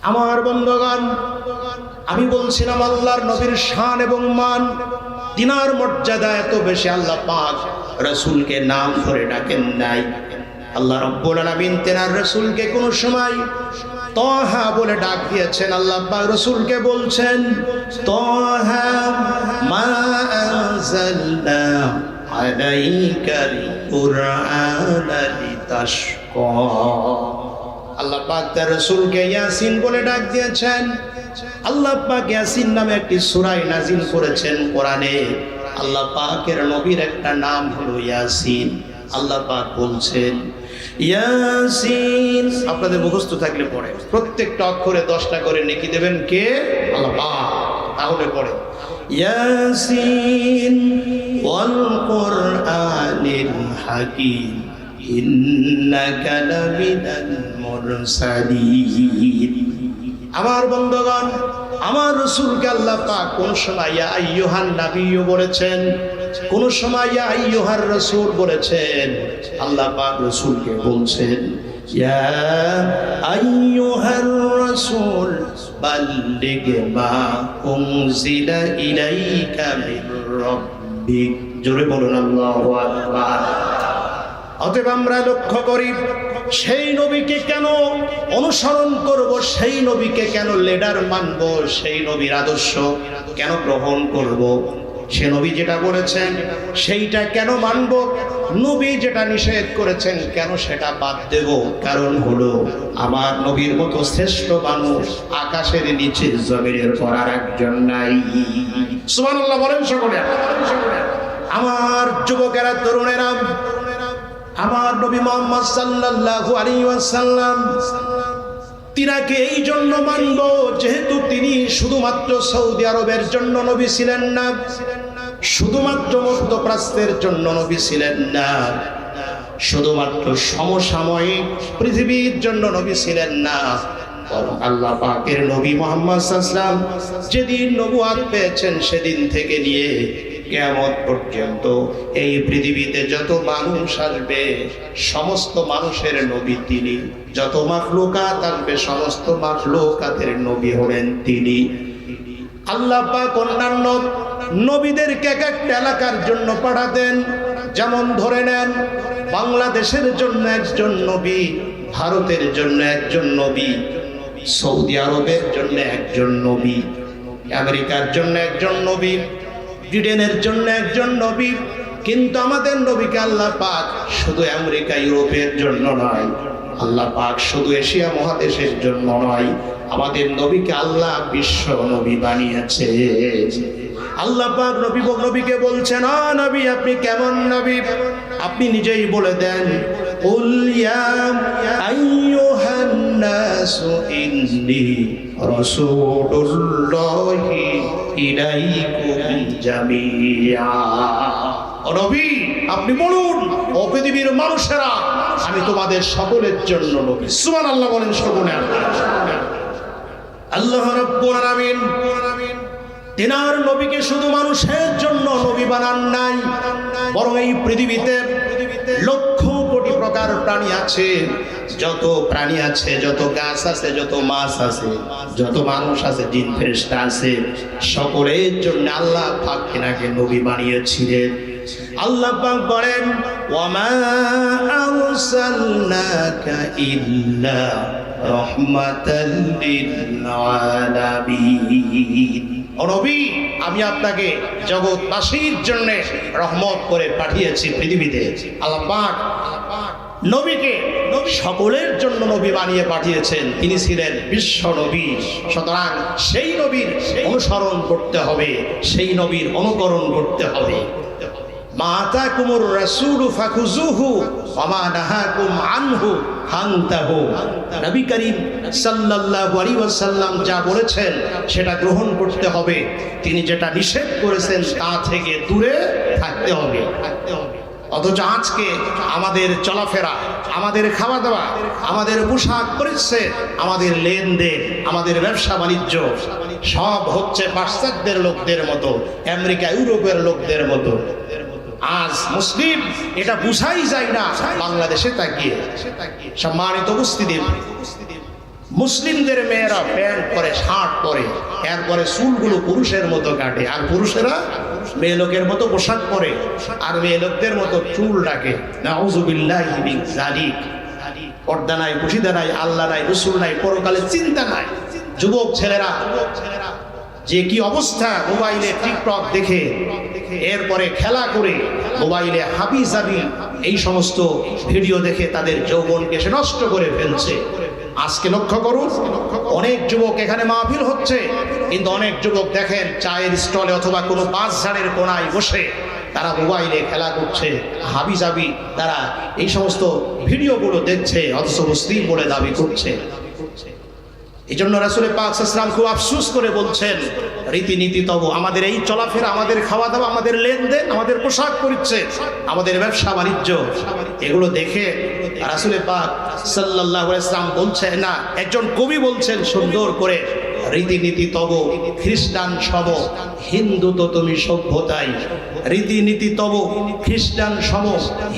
আমার বন্ধুগণ, আমি বলছিলাম আল্লাহর নবীর শান এবং মান, তিনার মর্যাদা এত বেশি, আল্লাহ পাক রাসূলকে নাম ধরে ডাকেন নাই। আল্লাহ রাব্বুল আলামিন তেনার রাসূলকে কোন সময় তাহা বলে ডাক দিয়েছেন। আল্লাহ পাক রাসূলকে বলছেন তাহা মা আনজালনা আলাইকাল কুরআনা লিতাশকা। আল্লাহ পাক তার রাসূলকে ইয়াসিন বলে ডাক দিয়েছেন। আল্লাহ পাক ইয়াসিন নামে একটি সূরা নাযিল করেছেন কোরআনে। আল্লাহ পাকের নবীর একটা নাম হলো ইয়াসিন। আল্লাহ পাক বলছেন ইয়াসিন, আপনাদের মুখস্থ থাকলে পড়ে প্রত্যেকটা অক্ষরে 10টা করে নেকি দেবেন কে? আল্লাহ পাক। তাহলে পড়ে ইয়াসিন ওয়াল কুরআনিল হাকীম ইন্নাকা লামিনাল মুরসালিন। আমার বন্ধুগণ, আমার রাসূলকে আল্লাহ পাক কোন সময় ইয়া আইয়ুহান নাবিয়্যু বলেছেন, কোন সময় ইয়া আইয়ুহার রাসূল বলেছেন। আল্লাহ পাক রাসূলকে বলছেন ইয়া আইয়ুহার রাসূল বাল্লিগ মা উনজিলা ইলাইকা মির রাব্বিক। জোরে বলুন আল্লাহু আকবার। অতএব আমরা লক্ষ্য করি সেই নবীকে কেন অনুসরণ করব, সেই নবীকে কেন লিডার মানব, সেই নবীর আদর্শ কেন গ্রহণ করব, সে নবী যেটা বলেছেন সেইটা কেন মানব, নবী যেটা নিষেধ করেছেন কেন সেটা বাদ দেব। কারণ হলো আমার নবীর মতো শ্রেষ্ঠ মানুষ আকাশের নিচে জমিনের পর আর একজন নাই। সুবহানাল্লাহ বলেন সকলে। আমার যুবকেরা, তরুণেরা, আমার নবী মুহাম্মদ সাল্লাল্লাহু আলাইহি ওয়াসাল্লাম তিনাকে এই জন্য মানব যেহেতু তিনি শুধুমাত্র সৌদি আরবের জন্য নবী ছিলেন না, শুধুমাত্র মধ্যপ্রাচ্যের জন্য নবী ছিলেন না, শুধুমাত্র সমসাময়িক পৃথিবীর জন্য নবী ছিলেন না। আল্লাহ পাকের নবী মুহাম্মদ সাল্লাল্লাহু আলাইহি ওয়াসাল্লাম যেদিন নবুয়ত পেয়েছেন সেদিন থেকে নিয়ে কিয়ামত পর্যন্ত এই পৃথিবীতে যত মানুষ আসবে সমস্ত মানুষের নবী তিনি, যত মাখলুকাত আসবে সমস্ত মাখলুকাতের নবী হলেন তিনি। আল্লাহ পাক অন্যান্য নবীদেরকে এক একটা এলাকার জন্য পাঠাতেন। যেমন ধরে নেন, বাংলাদেশের জন্য একজন নবী, ভারতের জন্য একজন নবী, সৌদি আরবের জন্য একজন নবী, আমেরিকার জন্য একজন নবী, ব্রিটেনের জন্য একজন নবী। কিন্তু আমাদের নবীকে আল্লাহ পাক শুধু আমেরিকা ইউরোপের জন্য নয়, আল্লাহ পাক শুধু এশিয়া মহাদেশের জন্য নয়, আমাদের নবীকে আল্লাহ বিশ্ব নবী বানিয়েছে। আল্লাহ পাক নবীকে বলছেন, আ নবী আপনি কেমন নবী? আপনি নিজেই বলে দেন, কুল ইয়া আইয়ুহান নাসু ইন্নী রাসূলুল্লাহি ইলাইকুম জামিআ। ও নবী আপনি বলুন, ও পৃথিবীর মানুষেরা আমি তোমাদের সকলের জন্য নবী। সুবহানাল্লাহ বলেন সকলে। আল্লাহ রাব্বুল আলামিন তিনার নবীকে শুধু মানুষের জন্য নবী বানান নাই, বরং এই পৃথিবীতে লক্ষ কোটি প্রকার প্রাণী আছে, যত প্রাণী আছে, যত গাছ আছে, যত মাছ আছে, যত মানুষ আছে, জিন ফেরেশতা আছে, সকলের জন্য আল্লাহ পাক তিনাকে নবী বানিয়েছিলেন। আল্লাহ পাক বলেন ওয়ামা আরসালনাকা ইল্লা রাহমাতাল লিল আলামিন। ও নবী আমি আপনাকে জগৎবাসীর জন্য রহমত করে পাঠিয়েছি পৃথিবীতে। আল্লাহ পাক নবীকে সকলের জন্য নবী বানিয়ে পাঠিয়েছেন, তিনি ছিলেন বিশ্ব নবী। সুতরাং সেই নবীর অনুসরণ করতে হবে, সেই নবীর অনুকরণ করতে হবে। মা আতাকুমুর রাসূলু ফাখুযুহু ওয়া মা নাহাকুম আনহু ফান্তাহু। নবী করিম সাল্লাল্লাহু আলাইহি ওয়াসাল্লাম যা বলেছেন সেটা গ্রহণ করতে হবে, তিনি যেটা নিষেধ করেছেন তা থেকে দূরে থাকতে হবে। অথচ আজকে আমাদের চলাফেরা, আমাদের খাওয়া দাওয়া, আমাদের পোশাক পরিচ্ছদ, আমাদের লেনদেন, আমাদের ব্যবসা বাণিজ্য সব হচ্ছে পাশ্চাত্যের লোকদের মতো, আমেরিকা ইউরোপের লোকদের মতো। আজ মুসলিম এটা বুঝাই যায় না বাংলাদেশে তাকিয়ে। সম্মানিত উপস্থিতি, মুসলিমদের মেয়েরা প্যান্ট পরে, শার্ট পরে, এরপরে চুলগুলো পুরুষের মতো কাটে, আর পুরুষেরা মেয়ে লোকের মতো পোশাক পরে, আর মেয়ে লোকদের মতো চুল রাখে। নাউযুবিল্লাহি মিন যালিক। পর্দা নাই, পুশিদা নাই, আল্লাহ নাই, রাসূল নাই, পরকালে চিন্তা নাই। যুবক ছেলেরা যে কি অবস্থা, মোবাইলে টিকটক দেখে, এরপরে খেলা করে, মোবাইলে হাবি জাবি এই সমস্ত ভিডিও দেখে তাদের যৌবনকে সে নষ্ট করে ফেলছে। আজকে লক্ষ্য করুন, অনেক যুবক এখানে মাহফিল হচ্ছে, কিন্তু অনেক যুবক দেখেন চায়ের স্টলে অথবা কোনো বাসঝাড়ের কোনায় বসে তারা মোবাইলে খেলা করছে, হাবি জাবি তারা এই সমস্ত ভিডিওগুলো দেখছে, অথচ মুসলিম বলে দাবি করছে। এই জন্য রাসূল পাক সাল্লাল্লাহু আলাইহি ওয়াসাল্লাম খুব আফসোস করে বলছেন, রীতিনীতি তব, আমাদের এই চলাফেরা, আমাদের খাওয়া দাওয়া, আমাদের লেনদেন, আমাদের পোশাক পরিচ্ছদ, আমাদের ব্যবসা বাণিজ্য, এগুলো দেখে রাসূল পাক সাল্লাল্লাহু আলাইহি ওয়াসাল্লাম বলছেন না, একজন কবি বলছেন সুন্দর করে, রীতিনীতি তব খ্রিস্টান সব, হিন্দু তো তুমি সভ্যতাই। রীতিনীতি তব খ্রিস্টান সম,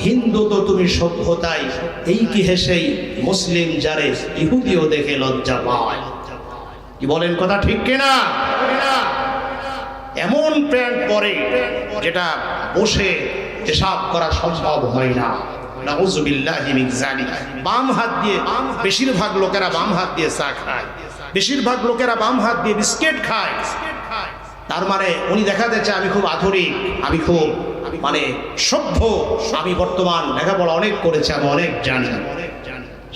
হিন্দু তো তুমি সভ্যতাই। এই কি হেসেই মুসলিম যারে ইহুদিও দেখে লজ্জা পায়। কি বলেন, কথা ঠিক কিনা? এমন প্যান্ট পরে যেটা বসে পেশাব করা সম্ভব হয় না। নাউযুবিল্লাহি মিন যালিক। বাম হাত দিয়ে বেশিরভাগ লোকেরা বাম হাত দিয়ে চা খায়, বেশিরভাগ লোকেরা বাম হাত দিয়ে বিস্কিট খায়। তার মানে উনি দেখাতে চায় আমি খুব আধুনিক, আমি খুব মানে সভ্য, আমি বর্তমান লেখাপড়া অনেক করেছি, আমি অনেক জানি।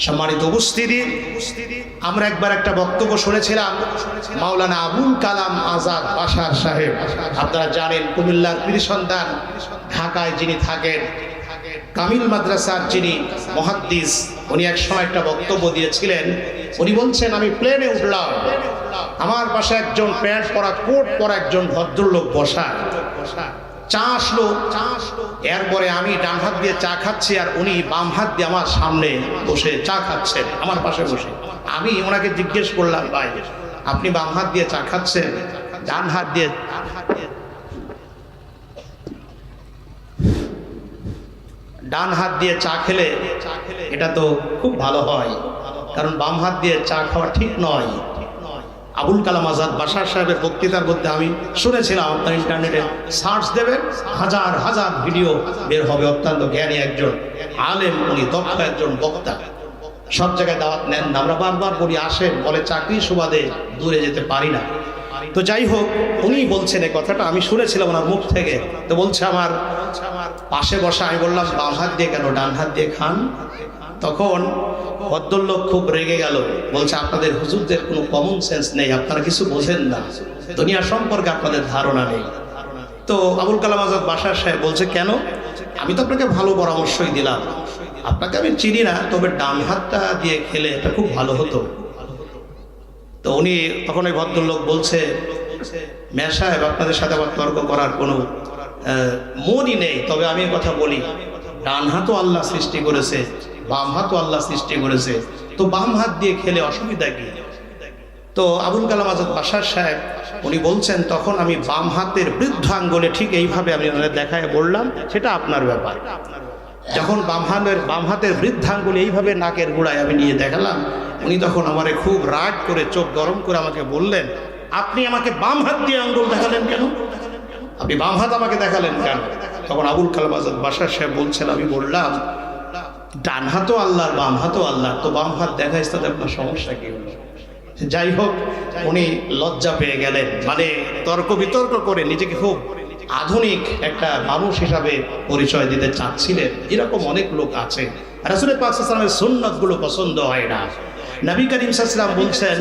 সম্মানিত উপস্থিতি, আমরা একবার একটা বক্তব্য শুনেছিলাম মাওলানা আবুল কালাম আজাদ বাশার সাহেব, আপনারা জানেন কুমিল্লার পীর সন্তান, ঢাকায় যিনি থাকেন, কামিল মাদ্রাসার যিনি মুহাদ্দিস, উনি এক সময় একটা বক্তব্য দিয়েছিলেন। উনি বলছেন, আমি প্লেনে উঠলাম, আমার পাশে একজন প্যান্ট পরা, কোট পরা একজন ভদ্রলোক বসা, চা আসলো, এরপরে আমি ডান হাত দিয়ে চা খাচ্ছি, আর উনি বাম হাত দিয়ে আমার সামনে বসে চা খাচ্ছেন, আমার পাশে বসে। আমি ওনাকে জিজ্ঞেস করলাম, ভাই আপনি বাম হাত দিয়ে চা খাচ্ছেন, ডান হাত দিয়ে চা খেলে এটা তো খুব ভালো হয়, কারণ বাম হাত দিয়ে চা খাওয়া ঠিক নয়। আবুল কালাম আজাদ বাশার সাহেবের বক্তৃতার মধ্যে আমি শুনেছিলাম, আপনার ইন্টারনেটে সার্চ দেবেন, হাজার হাজার ভিডিও বের হবে। অত্যন্ত জ্ঞানী একজন আলেম, উনি দক্ষ একজন বক্তা, সব জায়গায় দাওয়াত নেন। আমরা বারবার বলি আসেন, বলে চাকরি সুবাদে দূরে যেতে পারি না। তো যাই হোক, উনি বলছেন এই কথাটা, আমি শুনেছিলাম ওনার মুখ থেকে। তো বলছে আমার পাশে বসা, আমি বললাম বাম হাত দিয়ে কেন, ডান হাত দিয়ে খান। তখন ভদ্রলোক খুব রেগে গেল, বলছে আপনাদের হুজুরদের কোনো কমন সেন্স নেই, আপনারা কিছু বোঝেন না, দুনিয়া সম্পর্কে আপনাদের ধারণা নেই। তো আবুল কালাম আজাদ বাশার সাহেব বলছে, কেন? আমি তো আপনাকে ভালো পরামর্শই দিলাম, আপনাকে আমি চিনি না, তবে ডান হাতটা দিয়ে খেলে এটা খুব ভালো হতো। তো উনি তখন ওই ভদ্রলোক বলছে, মেয়া সাহেব আপনাদের সাথে আবার তর্ক করার কোনো মনই নেই, তবে আমি কথা বলি, ডান হাতও আল্লাহ সৃষ্টি করেছে, বাম হাতও আল্লাহ সৃষ্টি করেছে, তো বাম হাত দিয়ে খেলে অসুবিধা কি? তো আবুল কালাম আজাদ বাশার সাহেব উনি বলছেন, তখন আমি বাম হাতের বৃদ্ধ আঙ্গুলে ঠিক এইভাবে আমি ওনাদের দেখায় বললাম, সেটা আপনার ব্যাপার। যখন বাম হাতের বৃদ্ধাঙ্গুলি এইভাবে নাকের গোড়ায় আমি নিয়ে দেখালাম, উনি তখন আমারে খুব রাগ করে চোখ গরম করে আমাকে বললেন, আপনি আমাকে বাম হাত দিয়ে আঙ্গুল দেখালেন কেন? আপনি বাম হাত আমাকে দেখালেন কেন? তখন আবুল কালাম আজাদ বাশার সাহেব বলছেন, আমি বললাম ডান হাতও আল্লাহর, বাম হাতও আল্লাহ, তো বাম হাত দেখাইস, তাতে আপনার সমস্যা কি হলো? যাই হোক, উনি লজ্জা পেয়ে গেলেন, মানে তর্ক বিতর্ক করে নিজেকে খুব আধুনিক একটা মানুষ হিসাবে পরিচয় দিতে চাচ্ছিলেন। এরকম অনেক লোক আছে, রাসূল পাক সাল্লাল্লাহু আলাইহি ওয়াসাল্লামের সুন্নাতগুলো পছন্দ হয় না। নবী করিম সাল্লাল্লাহু আলাইহি ওয়াসাল্লাম বলছেন,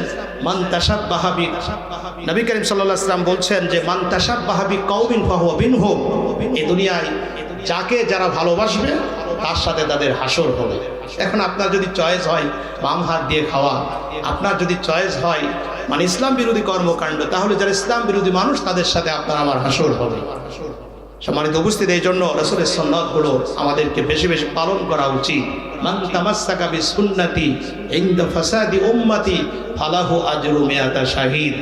মান তাশাব্বাহা বি, নবী করিম সাল্লাল্লাহু আলাইহি ওয়াসাল্লাম বলছেন যে মান তাশাব্বাহা বি কওমিন ফাহুয়া মিনহুম। এই দুনিয়ায় যাকে যারা ভালোবাসবে তার সাথে তাদের হাসর হবে। এখন আপনার যদি চয়েস হয় বাম হাত দিয়ে খাওয়া, আপনার যদি চয়েস হয় মানে ইসলাম বিরোধী কর্মকাণ্ড, তাহলে যারা ইসলাম বিরোধী মানুষ তাদের সাথে আপনার আমার হাসর হবে। সম্মানিত উপস্থিতি, এই জন্য রাসূলের সুন্নাতগুলো আমাদেরকে বেশি বেশি পালন করা উচিত। মান তামাসসাকা বিসুন্নতি ইনদা ফাসাদি উম্মতি ফালাহু আজরু মিয়াতা শাহীদ।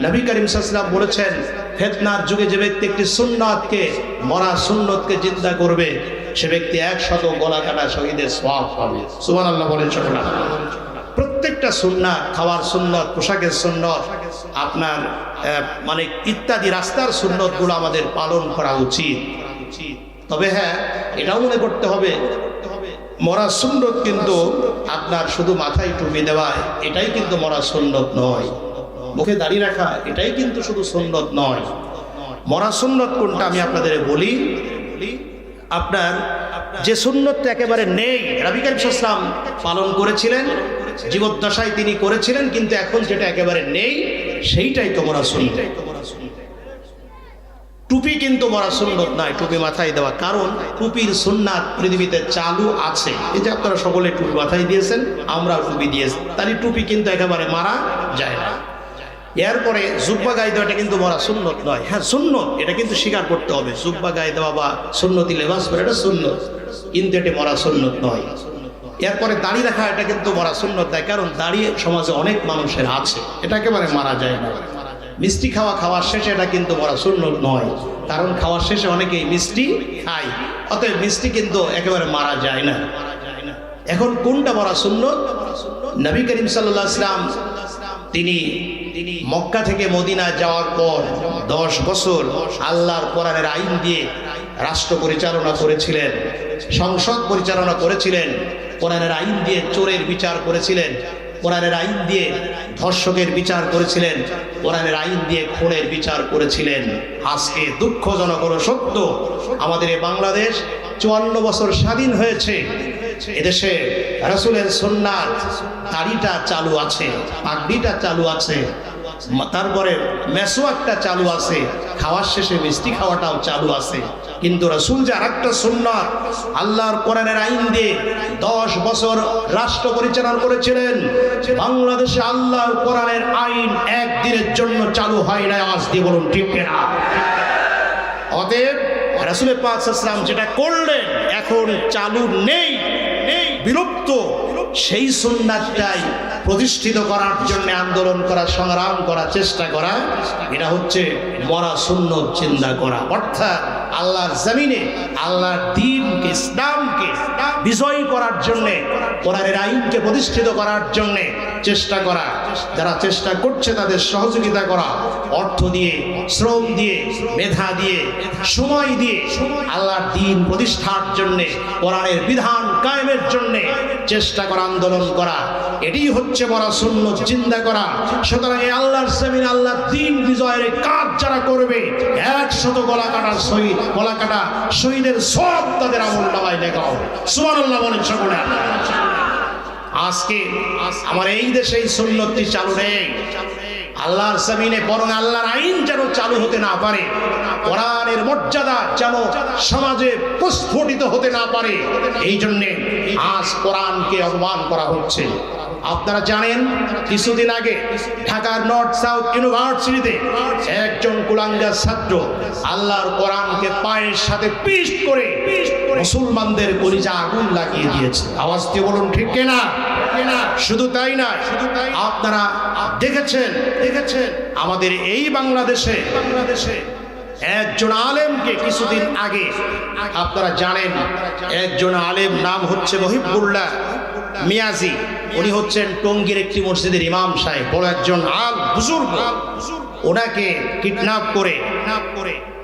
নবী করিম সাল্লাল্লাহু আলাইহি ওয়াসাল্লাম বলেছেন, ফিতনার যুগে যে ব্যক্তি একটি সুন্নাতকে, মরা সুন্নতকে জিন্দা করবে, সে ব্যক্তি 100 গলা কাটা শহীদের সওয়াব পাবে। সুবহানাল্লাহ বলেন সকলে। প্রত্যেক প্রত্যেকটা সুন্নাত, খাওয়ার সুন্নত, পোশাকের সুন্নত, আপনার মানে ইত্যাদি রাস্তার সুন্নতগুলো আমাদের পালন করা উচিত। তবে হ্যাঁ, এটাও মনে করতে হবে মরা সুন্নত কিন্তু আপনার শুধু মাথায় টুপি দেওয়া এটাই কিন্তু মরা সুন্নত নয়, মুখে দাড়ি রাখা এটাই কিন্তু শুধু সুন্নত নয়। মরা সুন্নত কোনটা আমি আপনাদের বলি। আপনার যে সুন্নতটা একেবারে নেই, নবী করিম সাল্লাল্লাহু আলাইহি ওয়াসাল্লাম পালন করেছিলেন, জীবদ্দশায় তিনি করেছিলেন, কিন্তু এখন যেটা একেবারে নেই সেইটাই তো মরা সুন্নত। টুপি কিন্তু মরা সুন্নত নয়, টুপি মাথায় দেওয়া, কারণ টুপির সুন্নাত পৃথিবীতে চালু আছে। এই যে আপনারা সকলে টুপি মাথায় দিয়েছেন, আমরাও টুপি দিয়েছি, তাহলে টুপি কিন্তু একেবারে মারা যায় না। এরপরে জুব্বা গায়ে দেওয়াটা কিন্তু মরা সুন্নত নয়। হ্যাঁ সুন্নত, এটা কিন্তু স্বীকার করতে হবে, জুব্বা গায়ে দেওয়া বা সুন্নতি লেবাস পরে এটা সুন্নত, কিন্তু এটা মরা সুন্নত নয়। এরপরে দাড়ি রাখা এটা কিন্তু মরা সুন্নত নয়, কারণ দাঁড়িয়ে সমাজে অনেক মানুষের আছে, এটা একেবারে মারা যায় না। মিষ্টি খাওয়ার শেষে এটা কিন্তু মরা সুন্নত নয়, কারণ খাওয়ার শেষে অনেকেই মিষ্টি খায়, অতএব মিষ্টি কিন্তু একেবারে মারা যায় না। এখন কোনটা মরা সুন্নত? নবী করিম সাল্লাল্লাহু আলাইহি ওয়াসাল্লাম তিনি মক্কা থেকে মদিনা যাওয়ার পর 10 বছর আল্লাহর কোরআনের আইন দিয়ে রাষ্ট্র পরিচালনা করেছিলেন, সংসদ পরিচালনা করেছিলেন, কোরআনের আইন দিয়ে চোরের বিচার করেছিলেন, কোরআনের আইন দিয়ে ধর্ষকের বিচার করেছিলেন, কোরআনের আইন দিয়ে খুনের বিচার করেছিলেন। আজকে দুঃখজনক হলো সত্য, আমাদের এই বাংলাদেশ 54 বছর স্বাধীন হয়েছে, এদেশে রাসূলের সুন্নাত, দাড়িটা চালু আছে, পাগড়িটা চালু আছে, তারপরে মেসওয়াকটা চালু আছে, খাওয়ার শেষে মিষ্টি খাওয়াটাও চালু আছে, কিন্তু রাসূল যে আরেকটা সুন্নাত আল্লাহর কোরআনের আইন দিয়ে 10 বছর রাষ্ট্র পরিচালনা করেছিলেন, বাংলাদেশে আল্লাহর কোরআনের আইন একদিনের জন্য চালু হয় না। আওয়াজ দিয়ে বলুন ঠিক কিনা? অতএব রাসূল পাক সাল্লাল্লাহু আলাইহি ওয়াসাল্লাম যেটা করলেন এখন চালু নেই, বিলুপ্ত, সেই সুন্নাতটাই প্রতিষ্ঠিত করার জন্য আন্দোলন করা, সংগ্রাম করা, চেষ্টা করা, এটা হচ্ছে মরা সুন্নত চিন্তা করা। অর্থাৎ আল্লাহর জমিনে আল্লাহর দ্বীনকে, ইসলামকে বিজয়ী করার জন্যে, কোরআনের আইনকে প্রতিষ্ঠিত করার জন্যে চেষ্টা করা। যারা চেষ্টা করছে তাদের সহযোগিতা করা, অর্থ দিয়ে, শ্রম দিয়ে, মেধা দিয়ে, সময় দিয়ে আল্লাহর দ্বীন প্রতিষ্ঠার জন্যে, কোরআনের বিধান কায়েমের জন্যে চেষ্টা করা, আন্দোলন করা, এটাই হচ্ছে মরা সুন্নত চিন্তা করা। সুতরাং এই আল্লাহর জমিন, আল্লাহর দ্বীন বিজয়ের কাজ যারা করবে, 100 গলা কাটা শহীদের সব তাদের আমলনামায় লেখা হবে। সুবহানাল্লাহ বলেন সকলে। আজকে আমার এই দেশে এই সুন্নতটি চালু নেই আল্লাহর জমিনে, বরং আল্লাহর আইন যেন চালু হতে না পারে, কোরআনের মর্যাদা যেন সমাজে প্রস্ফুটিত হতে না পারে, এই জন্যে আজ কোরআনকে অপমান করা হচ্ছে। আপনারা জানেন কিছুদিন আগে ঢাকার নর্থ সাউথ ইউনিভার্সিটিতে একজন কুলাঙ্গার ছাত্র আল্লাহর কোরআনকে পায়ের সাথে পিষ্ট করে মুসলমানদের কলিজা আগুন লাগিয়ে দিয়েছে। আওয়াজ দিয়ে বলুন ঠিক কিনা? শুধু তাই না, আপনারা দেখেছেন আমাদের এই বাংলাদেশে একজন আলেমকে কিছুদিন আগে, আপনারা জানেন একজন আলেম নাম হচ্ছে মহিবুল্লাহ মিয়াজি, উনি হচ্ছেন টঙ্গীর একটি মসজিদের ইমাম সাহেব, বড় একজন বুজুর্গ। ওনাকে কিডন্যাপ করে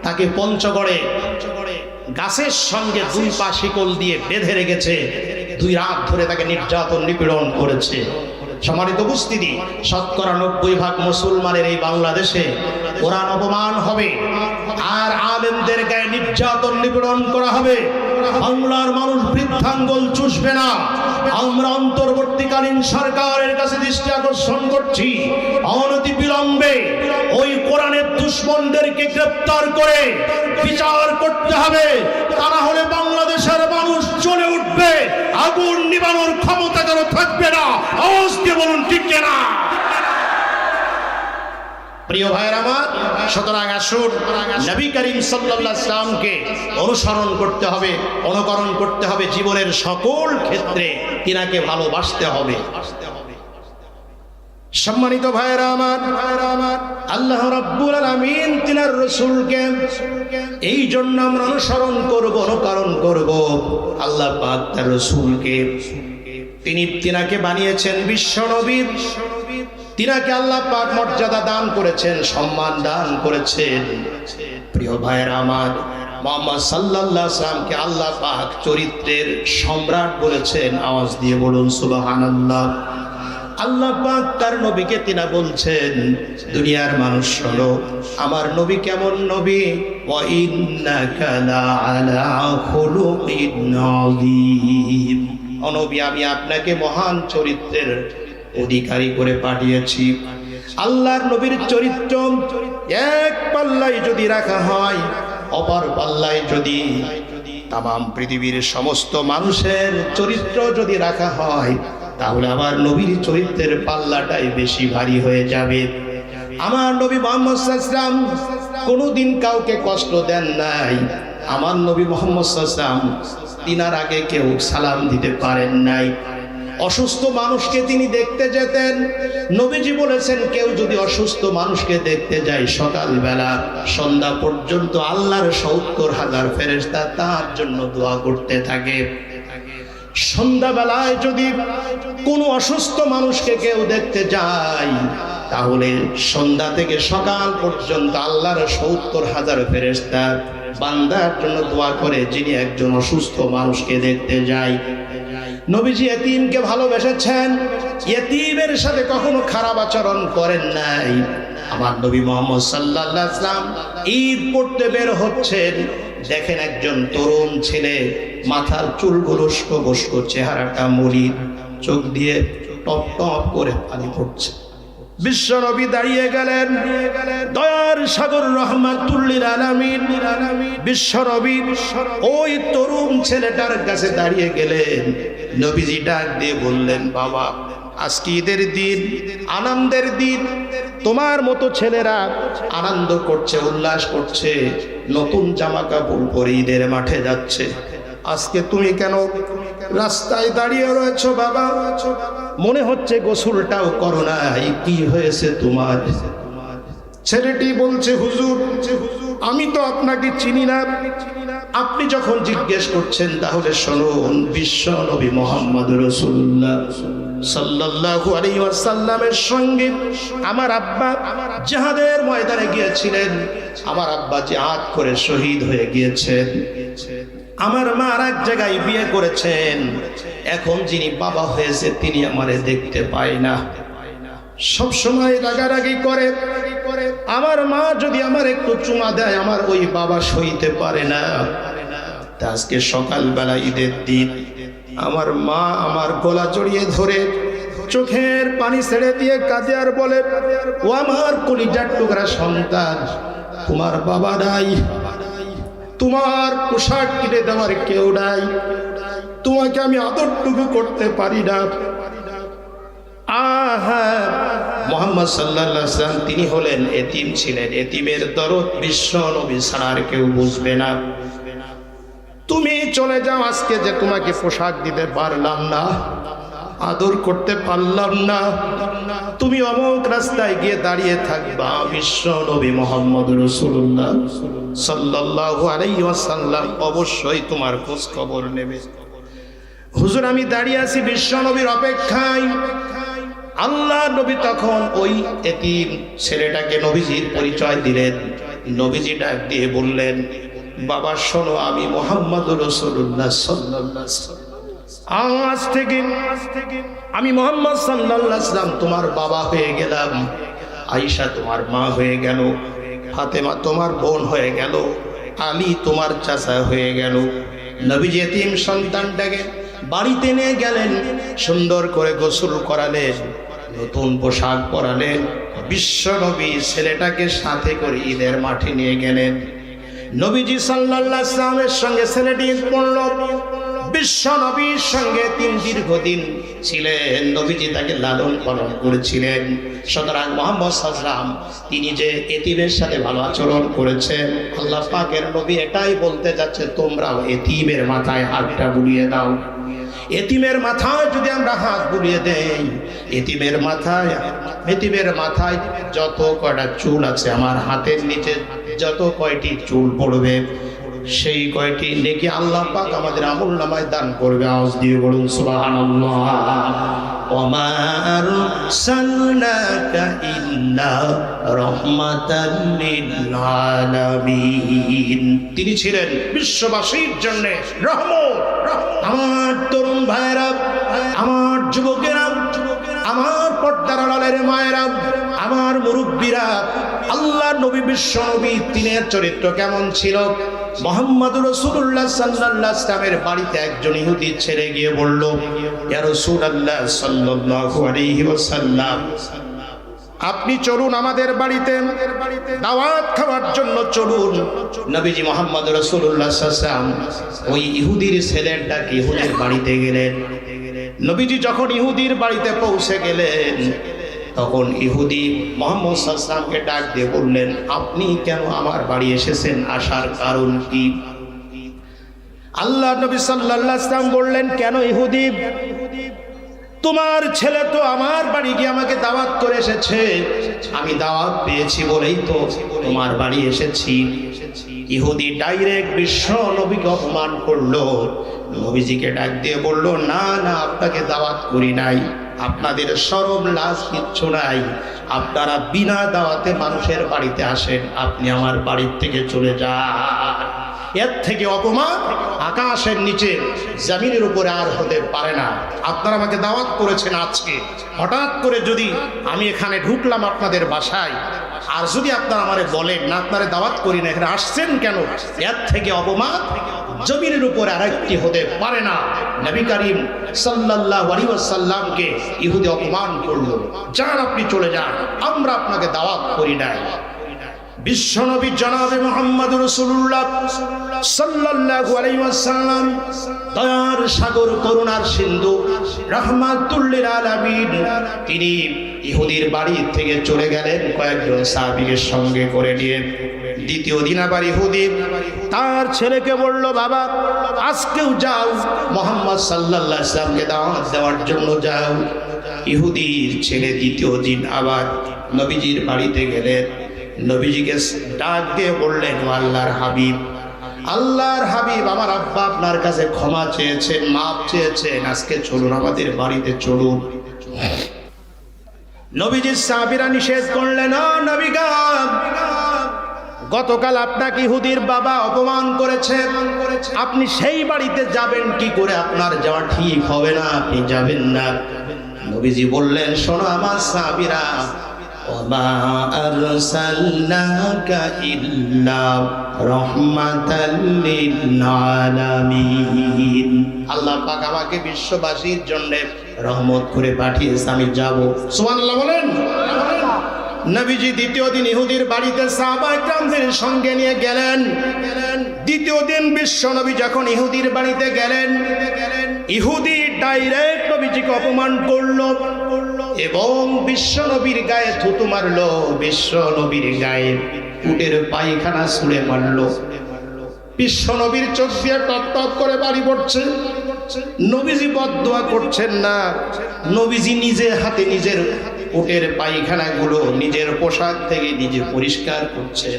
তাকে পঞ্চগড়ে গাছের সঙ্গে 2 পা শিকল দিয়ে বেঁধে রেখেছে, 2 রাত ধরে তাকে নির্যাতন নিপীড়ন করেছে। সম্মানিত উপস্থিতি, 90% মুসলমানের এই বাংলাদেশে কোরআন অপমান হবে আর আলেমদের গায়ে নির্যাতন নিপীড়ন করা হবে। বাংলার মানুষ বৃদ্ধাঙ্গুল চুষবে না। আমরা অন্তর্বর্তীকালীন সরকারের কাছে দৃষ্টি আকর্ষণ করছি, অনতি বিলম্বে ওই কোরআনের দুশমনদেরকে গ্রেফতার করে বিচার করতে হবে, তা না হলে বাংলাদেশের মানুষ জ্বলে উঠবে, আগুন নিবানোর ক্ষমতা কারো থাকবে না। আওয়াজ দিয়ে বলুন ঠিক কিনা? প্রিয় ভাইয়ের আমার, সুতরাং আসুন নবী করিম সাল্লাল্লাহু আলাইহি ওয়াসাল্লামকে অনুসরণ করতে হবে, অনুকরণ করতে হবে জীবনের সকল ক্ষেত্রে, তিনাকে ভালোবাসতে হবে। সম্মানিত ভাইয়েরা আমার, আল্লাহ রাব্বুল আলামিন তিনার রাসূলকে এই জন্য আমরা অনুসরণ করব, অনুকরণ করব। আল্লাহ পাক তার রাসূলকে তিনাকে বানিয়েছেন বিশ্ব নবী, তিনাকে আল্লাহ পাক মর্যাদা দান করেছেন, সম্মান দান করেছেন। প্রিয় ভাইয়েরা আমার, মুহাম্মদ সাল্লাল্লাহু আলাইহি ওয়াসাল্লামকে আল্লাহ পাক চরিত্রের সম্রাট বলেছেন। আওয়াজ দিয়ে বলুন সুবহানাল্লাহ। আল্লাহ পাক তার নবীকে তিনা বলছেন, দুনিয়ার মানুষ শোনো আমার নবী কেমন নবী, ওয়া ইন্নাকা লাআলা খুলুকিন আযীম। ও নবী, আমি আপনাকে মহান চরিত্রের অধিকারী করে পাঠিয়েছি। আল্লাহর নবীর চরিত্র এক পাল্লায় যদি রাখা হয়, অপর পাল্লায় যদি তাম পৃথিবীর সমস্ত মানুষের চরিত্র যদি রাখা হয়, তাহলে আমার নবীর চরিত্রের পাল্লাটাই বেশি ভারী হয়ে যাবে। আমার নবী মুহাম্মদ সাল্লাল্লাহু আলাইহি ওয়াসাল্লাম কোনোদিন কাউকে কষ্ট দেন নাই। আমার নবী মুহাম্মদ সাল্লাল্লাহু আলাইহি ওয়াসাল্লাম তিনার আগে কেউ সালাম দিতে পারেন নাই। অসুস্থ মানুষকে তিনি দেখতে যেতেন। নবীজি বলেছেন, কেউ যদি অসুস্থ মানুষকে দেখতে যায় সকালবেলা সন্ধ্যা পর্যন্ত আল্লাহর ৭০,০০০ ফেরেশতা তার জন্য দোয়া করতে থাকে। সন্ধ্যাবেলায় যদি কোনো অসুস্থ মানুষকে কেউ দেখতে যায়, তাহলে সন্ধ্যা থেকে সকাল পর্যন্ত আল্লাহর ৭০,০০০ ফেরেশতা বান্দার জন্য দোয়া করে, যিনি একজন অসুস্থ মানুষকে দেখতে যায়। নবীজি এতিমকে ভালোবেসেছেন, এতিমের সাথে কখনো খারাপ আচরণ করেন নাই। আমার নবী মুহাম্মদ সাল্লাল্লাহু আলাইহি ওয়াসাল্লাম ঈদ পড়তে বের হচ্ছেন, দেখেন একজন তরুণ ছেলে, মাথার চুলগুলো উস্কো, চেহারাটা মলিন, চোখ দিয়ে টপ টপ করে পানি পড়ছে। বিশ্ব নবী দাঁড়িয়ে গেলেন, দয়ার সাগর রহমাতুল লিল আলামিন বিশ্ব নবী ওই তরুণ ছেলেটার কাছে দাঁড়িয়ে গেলেন। নবীজি ডাক দিয়ে বললেন, বাবা, আজকে ঈদের দিন, আনন্দের দিন, তোমার মতো ছেলেরা আনন্দ করছে, উল্লাস করছে, নতুন জামা কাপড় পরে ঈদের মাঠে যাচ্ছে। আজকে তুমি কেন রাস্তায় দাঁড়িয়ে রয়েছো বাবা? মনে হচ্ছে গোসলটাও করো নাই, কি হয়েছে তোমার? ছেলেটি বলছে, হুজুর, আমি তো আপনাকে চিনি না। আপনি যখন জিজ্ঞেস করছেন তাহলে শুনুন, বিশ্ব নবী মুহাম্মদ রাসূলুল্লাহ সাল্লাল্লাহু আলাইহি ওয়াসাল্লামের সঙ্গে আমার আব্বা জিহাদের ময়দানে গিয়েছিলেন। আমার আব্বা জিহাদ করে শহীদ হয়ে গিয়েছেন। আমার মা আর এক জায়গায় বিয়ে করেছেন। এখন যিনি বাবা হয়েছে তিনি আমারে দেখতে পায় না, সব সময় রাগারাগি করে। আমার মা যদি আমার একটু চুমা দেয়, আমার ওই বাবা সইতে পারে না। আজকে সকালবেলা ঈদের দিন, আমার মা আমার গলা জড়িয়ে ধরে চোখের পানি ছেড়ে দিয়ে কাঁদে আর বলে, ও আমার কলিজার টুকরা সন্তান, তোমার বাবা নাই, তোমার পোশাক কিনে দেওয়ার কেউ নাই, তোমাকে আমি আদরটুকু করতে পারি না। মুহাম্মদ সাল্লাল্লাহু আলাইহি ওয়াসাল্লাম তিনি হলেন এতিম ছিলেন। এতিমের দরদ বিশ্ব নবী ছাড়া আর কেউ বুঝবে না। তুমি চলে যাও, আজকে যে তোমাকে পোশাক দিতে পারলাম না, আদর করতে পারলাম না, তুমি অমুক রাস্তায় গিয়ে দাঁড়িয়ে থাকবা। বিশ্ব নবী মুহাম্মদ রাসূলুল্লাহ সাল্লাল্লাহু আলাইহি ওয়াসাল্লাম অবশ্যই তোমার খোঁজ খবর নেবে। হুজুর, আমি দাঁড়িয়ে আছি বিশ্ব নবীর অপেক্ষায়। আল্লাহ নবী তখন ওই এতিম ছেলেটাকে নবীজির পরিচয় দিলেন। নবীজি ডাক দিয়ে বললেন, বাবা শোনো, আমি মুহাম্মদ রাসূলুল্লাহ সাল্লাল্লাহু আলাইহি ওয়াসাল্লাম, আজ থেকে আমি মুহাম্মদ সাল্লাল্লাহু আলাইহি ওয়াসাল্লাম তোমার বাবা হয়ে গেলাম। আয়েশা তোমার মা হয়ে গেল, ফাতেমা তোমার বোন হয়ে গেল, আলী তোমার চাচা হয়ে গেল। নবীজি এতিম সন্তানটাকে বাড়িতে নিয়ে গেলেন, সুন্দর করে গোসল করালেন, নতুন পোশাক পরালেন। বিশ্ব নবী ছেলেটাকে সাথে করে ঈদের মাঠে নিয়ে গেলেন। নবীজি সাল্লাল্লাহু আলাইহি ওয়াসাল্লামের সঙ্গে ছেলেটি পড়ল। বিশ্ব নবীর সঙ্গে দীর্ঘদিন ছিলেন। নবীজি তাকে লালন পালন করেছিলেন। সুতরাং মুহাম্মদ সাল্লাল্লাহু আলাইহি ওয়াসাল্লাম তিনি যে এতিমের সাথে ভালো আচরণ করেছেন, আল্লাহ পাকের নবী এটাই বলতে যাচ্ছে, তোমরাও এতিমের মাথায় হাতটা বুলিয়ে দাও। এতিমের মাথায় যদি আমরা হাত বুলিয়ে দেই, এতিমের মাথায় যত কয়টা চুল আছে, আমার হাতের নিচে যত কয়টি চুল পড়বে, সেই কয়টি নেকি আল্লাহ পাক আমাদের আমলনামায় দান করবে। আওয়াজ দিয়ে বলুন সুবহানাল্লাহ। ওমা আরসালনাকা ইল্লা রাহমাতাল লিল আলামিন। তিনি ছিলেন বিশ্ববাসীর জন্য রহমত। আমার তরুণ ভাইরা, আমার যুবকেরা, আমার পর্দার আড়ালের মায়েরা, আমার মুরব্বীরা, আল্লাহর নবী বিশ্ব নবী তিনের চরিত্র কেমন ছিল? মুহাম্মদুর রাসূলুল্লাহ সাল্লাল্লাহু আলাইহি ওয়াসাল্লামের বাড়িতে একজন ইহুদি ছেলে গিয়ে বলল, ইয়া রাসূলুল্লাহ সাল্লাল্লাহু আলাইহি ওয়াসাল্লাম, আপনি চলুন আমাদের বাড়িতে দাওয়াত খাওয়ার জন্য চলুন। নবীজি মুহাম্মদ রাসূলুল্লাহ সাল্লাল্লাহু আলাইহি ওয়াসাল্লাম ওই ইহুদির ছেলের ডাকে ইহুদির বাড়িতে গেলেন। নবীজি যখন ইহুদির বাড়িতে পৌঁছে গেলেন, তখন ইহুদি মুহাম্মদ সাল্লাল্লাহু আলাইহি ওয়াসাল্লামকে ডাক দিয়ে বললেন, আপনি কেন আমার বাড়ি এসেছেন? আসার কারণ কি? আল্লাহ নবী সাল্লাল্লাহু আলাইহি ওয়াসাল্লাম বললেন, কেন ইহুদি, তোমার ছেলে তো আমার বাড়ি গিয়ে আমাকে দাওয়াত করে এসেছে, আমি দাওয়াত পেয়েছি বলেই তো তোমার বাড়ি এসেছি। ইহুদি ডাইরেক্ট বিশ্ব নবীকে অপমান করলো। নবীজিকে ডাক দিয়ে বলল, না না, আপনাকে দাওয়াত করি নাই, আপনাদের শরম লাজ কিচ্ছু নাই, আপনারা বিনা দাওয়াতে মানুষের বাড়িতে আসেন, আপনি আমার বাড়ির থেকে চলে যান। এর থেকে অপমান আকাশের নিচে জমিনের উপরে আর হতে পারে না। আপনারা আমাকে দাওয়াত করেছেন আজকে, হঠাৎ করে যদি আমি এখানে ঢুকলাম আপনাদের বাসায়, আর যদি আপনারা আমারে বলেন না আপনারা দাওয়াত করি না, এখানে আসছেন কেন, এর থেকে অপমান জমিনের উপরে আরেকটি হতে পারে না। নবী করিম সাল্লাল্লাহু আলাইহি ওয়াসাল্লামকে ইহুদি অপমান করলো, যান আপনি চলে যান, আমরা আপনাকে দাওয়াত করি নাই। বিশ্বনবী জনাবে মুহাম্মদ রাসূলুল্লাহ সাল্লাল্লাহু আলাইহি ওয়াসাল্লাম, দয়ার সাগর, করুণার সিন্ধু, রাহমাতুল লিল আলামিন, তিনি ইহুদির বাড়ি থেকে চলে গেলেন কয়েকজন সাহাবীকে সঙ্গে করে নিয়ে। দ্বিতীয় দিন আবার ইহুদি তার ছেলেকে বলল, বাবা আজকেও যাও, মুহাম্মদ সাল্লাল্লাহু আলাইহি ওয়াসাল্লামকে দাওয়াত দেওয়ার জন্য যাও। ইহুদির ছেলে দ্বিতীয় দিন আবার নবীজির বাড়িতে গেলেন। নবীজিকে ডাক দিয়ে বললেন, আল্লাহর হাবিব, আল্লাহর হাবিব, আমার আব্বা আপনার কাছে ক্ষমা চেয়েছেন, মাপ চেয়েছেন, আজকে চলুন আমাদের বাড়িতে চলুন। নবীজির সাহাবীরা নিষেধ করলেন, না নবী গো, গতকাল আপনাকে ইহুদির বাবা অপমান করেছে, আপনি সেই বাড়িতে যাবেন কি করে? আপনার যাওয়া ঠিক হবে না, আপনি যাবেন না। নবীজি বললেন, শোনো আমার সাহাবীরা, ওমা আরসালনাকা ইল্লা রাহমাতাল লিল আলামিন। আল্লাহ পাক আমাকে বিশ্ববাসীর জন্য রহমত করে পাঠিয়েছে, আমি যাব। সুবহানাল্লাহ বলেন। নবীজি দ্বিতীয় দিন ইহুদির বাড়িতে সাহাবায়ে কেরামদের সঙ্গে নিয়ে গেলেন। দ্বিতীয় দিন বিশ্ব নবী যখন ইহুদির বাড়িতে গেলেন, ইহুদি ডাইরেক্ট নবীজিকে অপমান করলো এবং বিশ্ব নবীর গায়ে থুতু মারলো, বিশ্ব নবীর গায়ে উটের পায়খানা ছুঁড়ে মারলো। বিশ্ব নবীর চোখ দিয়ে টপ টপ করে পানি পড়ছে। নবীজি বদদোয়া করছেন না, নবীজি নিজে হাতে নিজের উটের পায়খানাগুলো নিজের পোশাক থেকে নিজে পরিষ্কার করছে,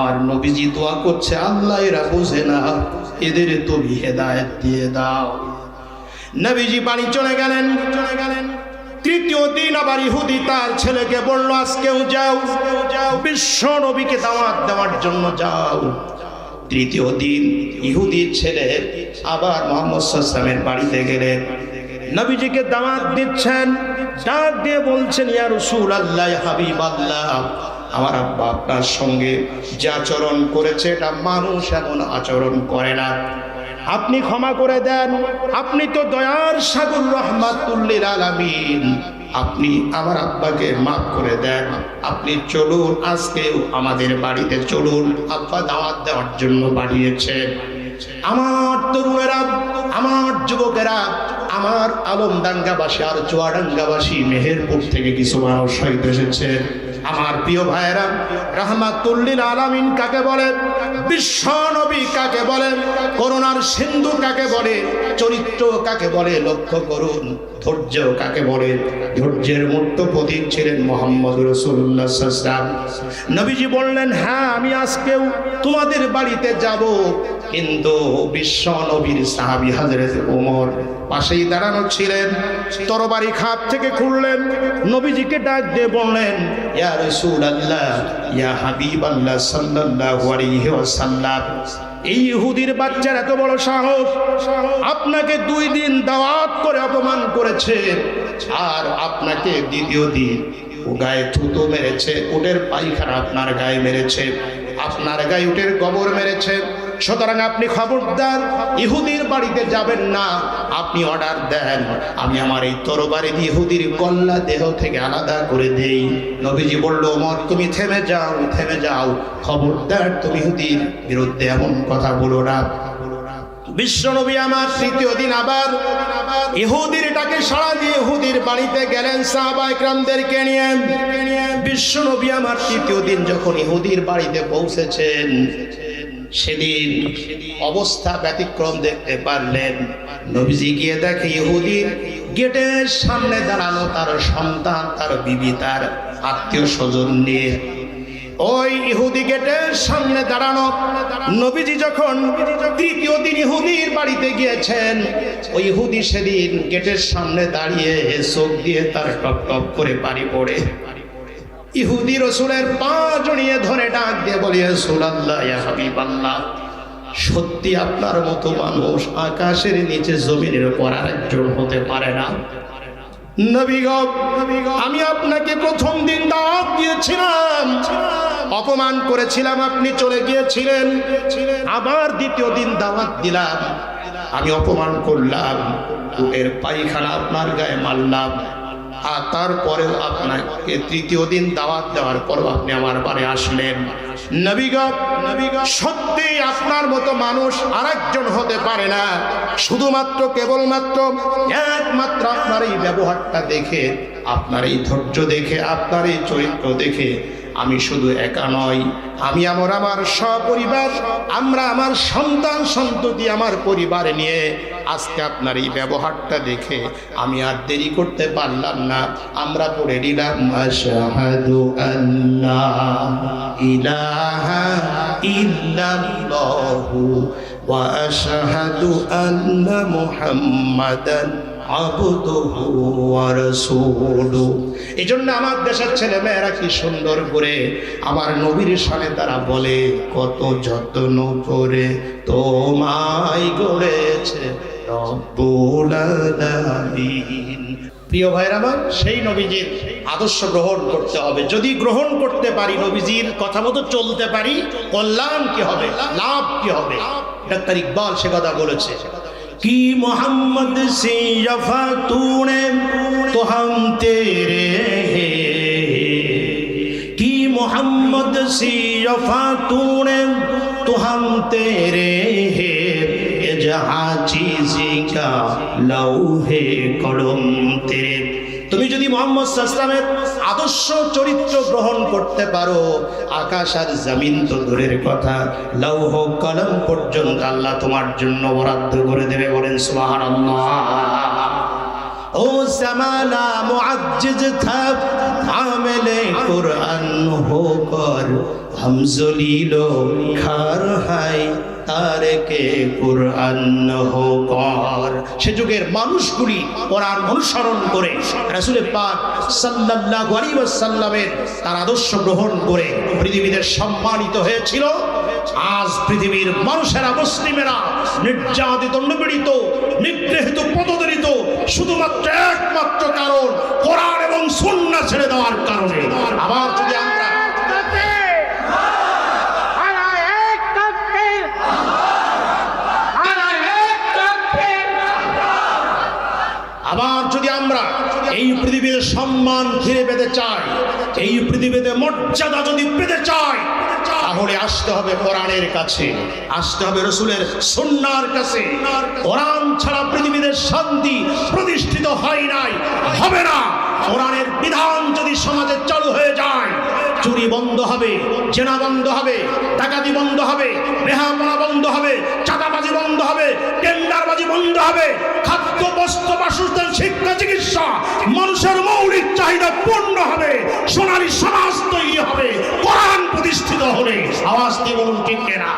আর নবীজি দোয়া করছে, আল্লাহ এরা বোঝে না, এদের তুমি হেদায়েত দিয়ে দাও। নবীজি বাড়ি চলে গেলেন। তৃতীয় দিন আবার ইহুদি তার ছেলেকে বলল, আজকেও যাও, বিশ্ব নবীকে দাওয়াত দেওয়ার জন্য যাও। তৃতীয় দিন ইহুদির ছেলে আবার মুহাম্মদ সাল্লাল্লাহু আলাইহি ওয়াসাল্লামের বাড়িতে গেলেন। নবীজিকে দাওয়াত দিচ্ছেন, ডাক দিয়ে বলছেন, ইয়া রাসূলুল্লাহ, ইয়া হাবিবাল্লাহ, আমার আব্বা আপনার সঙ্গে যে আচরণ করেছে এটা মানুষ এমন আচরণ করে না, আপনি ক্ষমা করে দেন, আপনি তো দয়ার সাগর, রাহমাতুল লিল আলামিন, আপনি আমার আব্বাকে মাফ করে দেন, আপনি চলুন, আজকেও আমাদের বাড়িতে চলুন, আব্বা দাওয়াত দেওয়ার জন্য পাঠিয়েছেন। আমার তরুণেরা, আমার যুবকেরা, আমার আলমডাঙ্গাবাসী আর চুয়াডাঙ্গাবাসী, মেহেরপুর থেকে কিছু মানুষ হয়তো এসেছে, আমার প্রিয় ভাইরা, রাহমাতুল লিল আলামিন কাকে বলে, বিশ্ব নবী কাকে বলে, করুণার সিন্ধু কাকে বলে, চরিত্র কাকে বলে লক্ষ্য করুন। ধৈর্য কাকে বলে, ধৈর্যের মূর্ত প্রতীক ছিলেন মুহাম্মদ রাসূলুল্লাহ সাল্লাল্লাহু আলাইহি ওয়াসাল্লাম। নবীজি বললেন, হ্যাঁ আমি আজকেও তোমাদের বাড়িতে যাব, কিন্তু বিশ্ব নবীর সাহাবী হযরত ওমর পাশেই দাঁড়ানো ছিলেন। তরবারি খাপ থেকে খুললেন, নবীজিকে ডাক দিয়ে বললেন, ইয়া রাসূলুল্লাহ, ইয়া হাবিবাল্লাহ সাল্লাল্লাহু আলাইহি ওয়াসাল্লাম, এই ইহুদির বাচ্চার এত বড় সাহস, আপনাকে 2 দিন দাওয়াত করে অপমান করেছে, আর আপনাকে দ্বিতীয় দিন ও গায়ে থুতু মেরেছে, উটের পায়খানা আপনার গায়ে মেরেছে, আপনার গায়ে উটের গোবর মেরেছে। সুতরাং আপনি খবরদার ইহুদির বাড়িতে যাবেন না। আপনি অর্ডার দেন, আমি আমার এই তরবারি দিয়ে ইহুদির গলা দেহ থেকে আলাদা করে দেই। নবীজি বলল, ওমর তুমি থেমে যাও, থেমে যাও, খবরদার তুমি ইহুদির বিরুদ্ধে এমন কথা বলো না। বিশ্বনবী আমার তৃতীয় দিন আবার ইহুদির ডাকে সাড়া দিয়ে ইহুদির বাড়িতে গেলেন সাহাবায়ে কেরামদেরকে নিয়ে। বিশ্বনবী আমার তৃতীয় দিন যখন ইহুদির বাড়িতে পৌঁছেছেন, সেদিন অবস্থা ব্যতিক্রম দেখতে পারলেন। নবীজি গিয়ে দেখে ইহুদির গেটের সামনে দাঁড়ানো তার সন্তান, তার বিবি, তার আত্মীয় স্বজন নিয়ে। ওই ইহুদি গেটের সামনে দাঁড়ানো। নবীজি যখন তৃতীয় দিন ইহুদির বাড়িতে গিয়েছেন, ওই ইহুদি সেদিন গেটের সামনে দাঁড়িয়ে চোখ দিয়ে তার টপ টপ করে পানি পড়ে। ইহুদি রাসূলের পা জড়িয়ে ধরে ডাক দিয়ে বলে, রাসূলুল্লাহ, ইয়া হাবিবাল্লাহ, সত্যি আপনার মতো মানুষ আকাশের নিচে জমিনের উপর আরেকজন হতে পারে না। নবী গো, আমি আপনাকে প্রথম দিন দাওয়াত দিয়েছিলাম, অপমান করেছিলাম, আপনি চলে গিয়েছিলেন। আবার দ্বিতীয় দিন দাওয়াত দিলাম, আমি অপমান করলাম, উটের পায়খানা আপনার গায়ে মারলাম, আর তারপরেও আপনাকে তৃতীয় দিন দাওয়াত দেওয়ার পর আপনি আমার বাড়ি আসলেন। নবী গো, সত্যি আপনার মতো মানুষ আরেকজন হতে পারে না। শুধুমাত্র কেবলমাত্র একমাত্র আপনার এই ব্যবহারটা দেখে, আপনার এই ধৈর্য দেখে, আপনার এই চরিত্র দেখে আমি শুধু একা নই, আমি আমার সপরিবার, আমরা আমার সন্তান সন্ততি, আমার পরিবার নিয়ে আজকে আপনার এই ব্যবহারটা দেখে আমি আর দেরি করতে পারলাম না। আমরা পড়ে নিলাম, আশহাদু আল্লা ইলাহা ইল্লাল্লাহু ওয়া আশহাদু আন্না মুহাম্মাদান আবদুহু ওয়া রাসূলুহু। এজন্য আমার দেশের ছেলে মেয়েরা কি সুন্দর করে আমার নবীর শানে তারা বলে, কত যত্ন করে তোমায় গড়েছে রব্বুল আলামিন। প্রিয় ভাইরা আমার, সেই নবীজির আদর্শ গ্রহণ করতে হবে। যদি গ্রহণ করতে পারি, নবীজির কথা মতো চলতে পারি, কল্যাণ কি হবে, লাভ কি হবে। ডাক্তার ইকবাল সে কথা বলেছে, कि मोहम्मद से वफा तूने तो हम तेरे हैं, कि मोहम्मद से वफा तूने तो हम तेरे हैं, ये जहाँ चीज़ें का लौहे कलम तेरे। তুমি যদি মুহাম্মদ সাল্লাল্লাহু আলাইহি ওয়াসাল্লামের আদর্শ চরিত্র গ্রহণ করতে পারো, আকাশ আর জমিন তো দূরের কথা, লৌহ কলম পর্যন্ত আল্লাহ তোমার জন্য বরাদ্দ করে দেবে। বলেন সুবহানাল্লাহ। ও জামানা মুআজ্জিজ থা আমেলে কুরআন হোকর, हम জলিলো খার হাই তারেকে কুরআন হোকর। সে যুগের মানুষগুলি কোরআন অনুসরণ করে রাসূল পাক সাল্লাল্লাহু আলাইহি ওয়াসাল্লামের তার আদর্শ গ্রহণ করে পৃথিবীতে সম্মানিত হয়েছিল। আজ পৃথিবীর মানুষেরা, মুসলিমেরা নির্যাতিত, নিপীড়িত, নিগৃহীত, পদদলিত শুধুমাত্র একমাত্র কারণ কোরআন এবং সুন্নাহ ছেড়ে দেওয়ার কারণে। আবার যদি আমরা এই পৃথিবীর সম্মান ফিরে পেতে চাই, এই পৃথিবীতে মর্যাদা যদি পেতে চাই, তাহলে আসতে হবে কোরআনের কাছে, আসতে হবে রাসূলের সুন্নাহর কাছে। কোরআন ছাড়া পৃথিবীতে শান্তি প্রতিষ্ঠিত হয় নাই, হবে না। কোরআনের বিধান যদি সমাজে চালু হয়ে যায়, চুরি বন্ধ হবে, জেনা বন্ধ হবে, ডাকাতি বন্ধ হবে, বেহাপনা বন্ধ হবে, চাঁদাবাজি বন্ধ হবে, টেন্ডারবাজি বন্ধ হবে, খাদ্য বস্ত্র বাসস্থান শিক্ষা চিকিৎসা মানুষের মৌলিক চাহিদা পূর্ণ হবে, সোনালী সমাজ তৈরি হবে, কোরআন প্রতিষ্ঠিত হবে। আওয়াজ দিয়ে বলুন ঠিক কিনা?